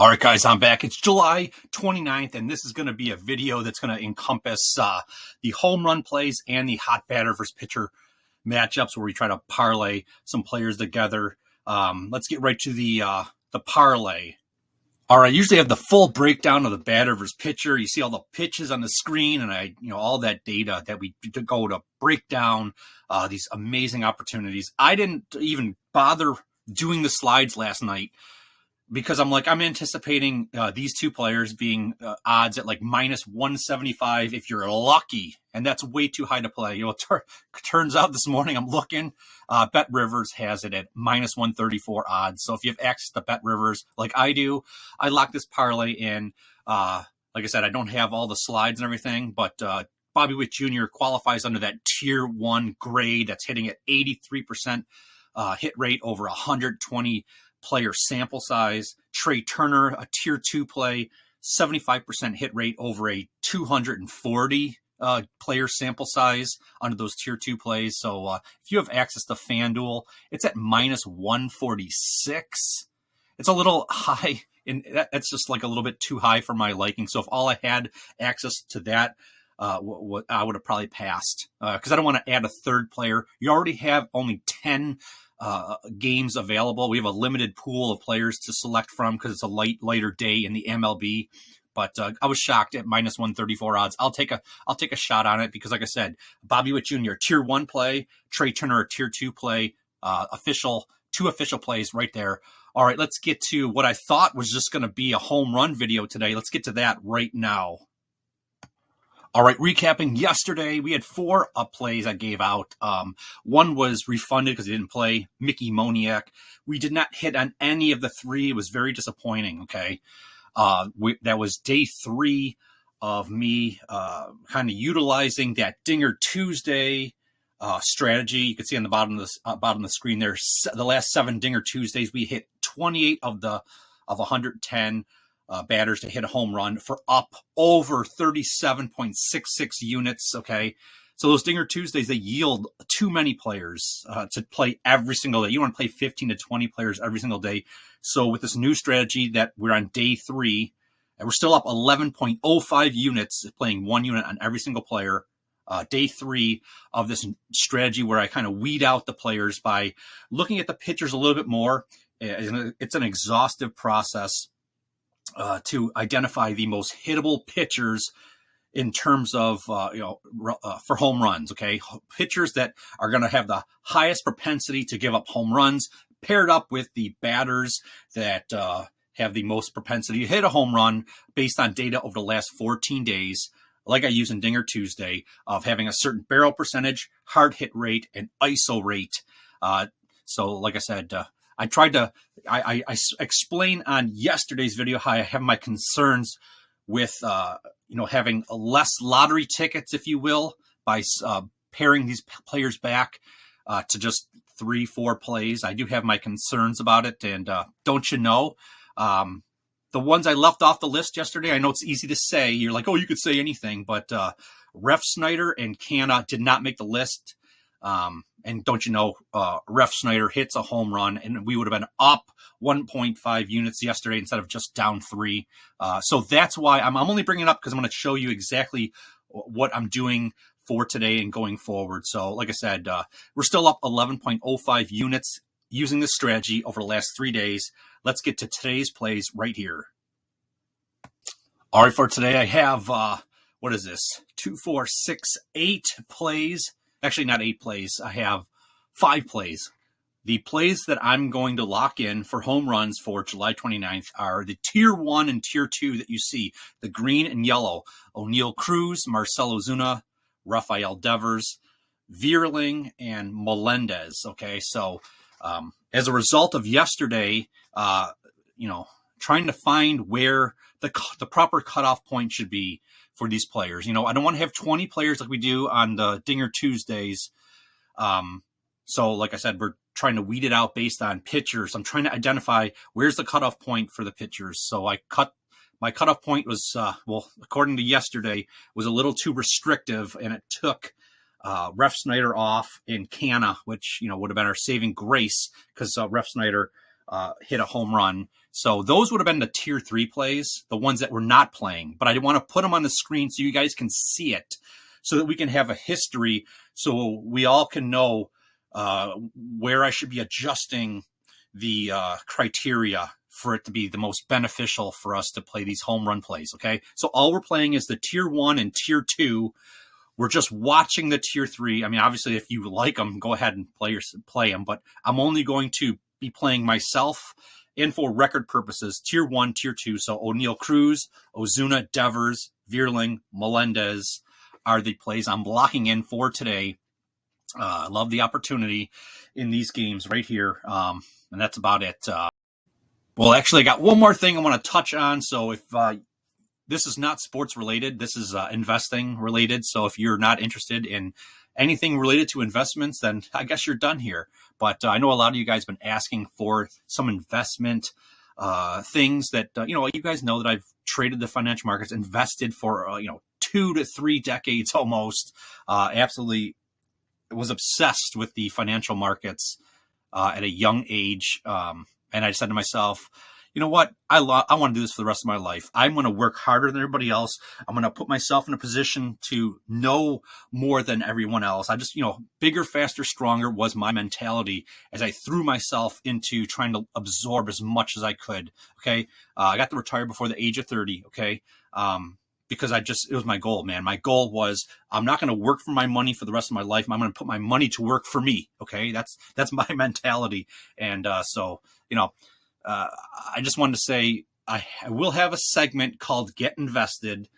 All right, guys, I'm back. It's July 29th, and this is going to be a video that's going to encompass the home run plays and the hot batter versus pitcher matchups where we try to parlay some players together. Let's get right to the parlay. All right, usually I have the full breakdown of the batter versus pitcher. You see all the pitches on the screen, and all that data that we go to break down these amazing opportunities. I didn't even bother doing the slides last night, because I'm anticipating these two players being odds at like minus 175 if you're lucky, and that's way too high to play. Turns out this morning I'm looking, Bet Rivers has it at minus 134 odds. So if you have access to Bet Rivers like I do, I lock this parlay in. Like I said, I don't have all the slides and everything, but Bobby Witt Jr. qualifies under that tier 1 grade that's hitting at 83% hit rate over 120 player sample size. Trey Turner, a tier 2 play, 75% hit rate over a 240 player sample size under those tier 2 plays. So if you have access to FanDuel, it's at minus 146. It's a little high, and that's just like a little bit too high for my liking. So if all I had access to that, I would have probably passed, because I don't want to add a third player. You already have only 10 games available. We have a limited pool of players to select from because it's a lighter day in the MLB. But I was shocked at minus 134 odds. I'll take a shot on it because, like I said, Bobby Witt Jr. tier 1 play, Trey Turner a tier 2 play, two official plays right there. All right, let's get to what I thought was just going to be a home run video today. Let's get to that right now. All right, recapping yesterday, we had 4 plays I gave out. One was refunded because he didn't play, Mickey Moniak. We did not hit on any of the 3. It was very disappointing, okay? That was day 3 of me kind of utilizing that Dinger Tuesday strategy. You can see on the bottom of the screen there, the last 7 Dinger Tuesdays, we hit 28 of 110. Batters to hit a home run for up over 37.66 units. Okay. So those Dinger Tuesdays, they yield too many players to play every single day. You want to play 15 to 20 players every single day. So with this new strategy that we're on day 3, and we're still up 11.05 units, playing 1 unit on every single player. Day 3 of this strategy where I kind of weed out the players by looking at the pitchers a little bit more. It's an exhaustive process to identify the most hittable pitchers in terms of, for home runs, okay? Pitchers that are going to have the highest propensity to give up home runs, paired up with the batters that have the most propensity to hit a home run based on data over the last 14 days, like I use in Dinger Tuesday, of having a certain barrel percentage, hard hit rate, and ISO rate. So like I said, I explained on yesterday's video how I have my concerns with, having less lottery tickets, if you will, by paring these players back to just 3-4 plays. I do have my concerns about it. And don't you know, the ones I left off the list yesterday, I know it's easy to say. You're like, oh, you could say anything. But Ref Snyder and Canna did not make the list. And don't you know, Ref Snyder hits a home run, and we would have been up 1.5 units yesterday instead of just down 3. So that's why I'm only bringing it up, because I'm going to show you exactly what I'm doing for today and going forward. So like I said, we're still up 11.05 units using this strategy over the last 3 days. Let's get to today's plays right here. All right, for today, I have, what is this? 2, 4, 6, 8 plays. Actually, not 8 plays. I have 5 plays. The plays that I'm going to lock in for home runs for July 29th are the tier 1 and tier 2 that you see, the green and yellow: O'Neal Cruz, Marcell Ozuna, Rafael Devers, Vierling, and Melendez. Okay, so as a result of yesterday, trying to find where the proper cutoff point should be for these players. I don't want to have 20 players like we do on the Dinger Tuesdays. So like I said, we're trying to weed it out based on pitchers. I'm trying to identify where's the cutoff point for the pitchers. So my cutoff point was, according to yesterday, was a little too restrictive, and it took Ref Snyder off in Canna, which, would have been our saving grace, because Ref Snyder hit a home run. So those would have been the tier 3 plays, the ones that we're not playing. But I want to put them on the screen so you guys can see it, so that we can have a history, so we all can know where I should be adjusting the criteria for it to be the most beneficial for us to play these home run plays. Okay, so all we're playing is the tier 1 and tier 2. We're just watching the tier 3. I mean, obviously, if you like them, go ahead and play them. But I'm only going to be playing myself, and for record purposes, tier 1, tier 2. So O'Neal Cruz, Ozuna, Devers, Vierling, Melendez are the plays I'm blocking in for today. I love the opportunity in these games right here. And that's about it. Well, actually, I got one more thing I want to touch on. So if this is not sports related, this is investing related. So if you're not interested in anything related to investments, then I guess you're done here. But I know a lot of you guys have been asking for some investment things that, you guys know that I've traded the financial markets, invested for, 2 to 3 decades almost. Absolutely was obsessed with the financial markets at a young age. And I said to myself, you know what? I want to do this for the rest of my life. I'm going to work harder than everybody else. I'm going to put myself in a position to know more than everyone else. I just, bigger, faster, stronger was my mentality as I threw myself into trying to absorb as much as I could. Okay. I got to retire before the age of 30. Okay. Because it was my goal, man. My goal was, I'm not going to work for my money for the rest of my life. I'm going to put my money to work for me. Okay. That's my mentality. And, I just wanted to say I will have a segment called Get Invested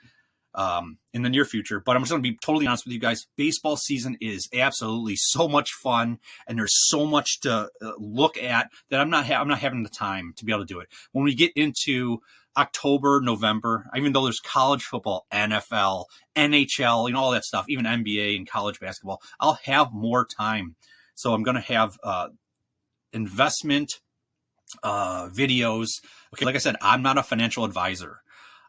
in the near future, but I'm just going to be totally honest with you guys. Baseball season is absolutely so much fun, and there's so much to look at that I'm not having the time to be able to do it. When we get into October, November, even though there's college football, NFL, NHL, all that stuff, even NBA and college basketball, I'll have more time. So I'm going to have investment videos. Okay, like I said, I'm not a financial advisor.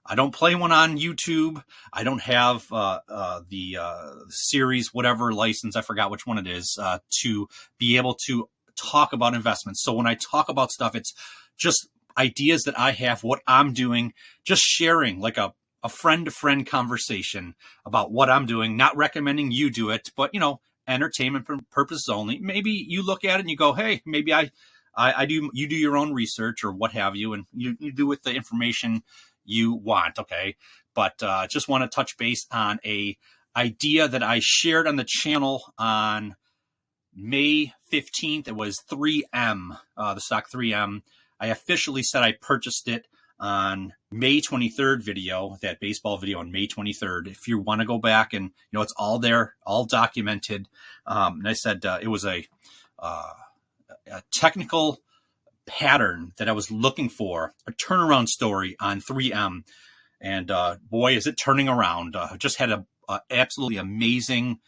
I don't play one on YouTube. I don't have the series, whatever license, I forgot which one it is, to be able to talk about investments. So when I talk about stuff, it's just ideas that I have, what I'm doing, just sharing like a friend-to-friend conversation about what I'm doing, not recommending you do it, but, entertainment purposes only. Maybe you look at it and you go, hey, maybe I do, you do your own research or what have you, and you do with the information you want. Okay. But just want to touch base on a idea that I shared on the channel on May 15th. It was 3M, the stock 3M. I officially said I purchased it on May 23rd video, that baseball video on May 23rd. If you want to go back and, it's all there, all documented. And I said it was a technical pattern that I was looking for, a turnaround story on 3M. And boy, is it turning around. Just had a absolutely amazing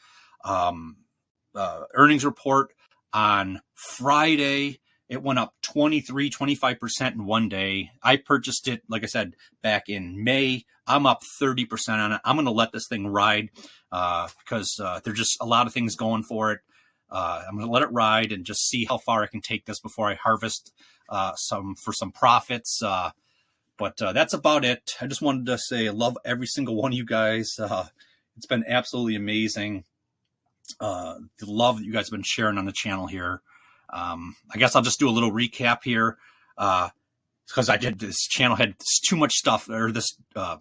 earnings report on Friday. It went up 25% in one day. I purchased it, like I said, back in May. I'm up 30% on it. I'm going to let this thing ride because there's just a lot of things going for it. I'm going to let it ride and just see how far I can take this before I harvest some profits. But that's about it. I just wanted to say I love every single one of you guys. It's been absolutely amazing. The love that you guys have been sharing on the channel here. I guess I'll just do a little recap here. Because this channel had too much stuff, or this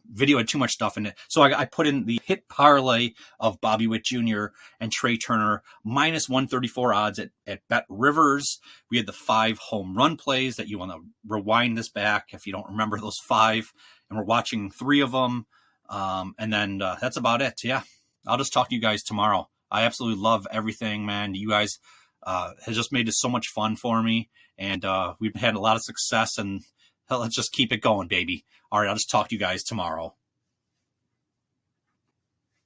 video had too much stuff in it. So I put in the hit parlay of Bobby Witt Jr. and Trey Turner, minus 134 odds at Bet Rivers. We had the 5 home run plays that you want to rewind this back if you don't remember those 5. And we're watching 3 of them. And then that's about it. Yeah, I'll just talk to you guys tomorrow. I absolutely love everything, man. You guys has just made it so much fun for me. And we've had a lot of success, and let's just keep it going, baby. All right, I'll just talk to you guys tomorrow.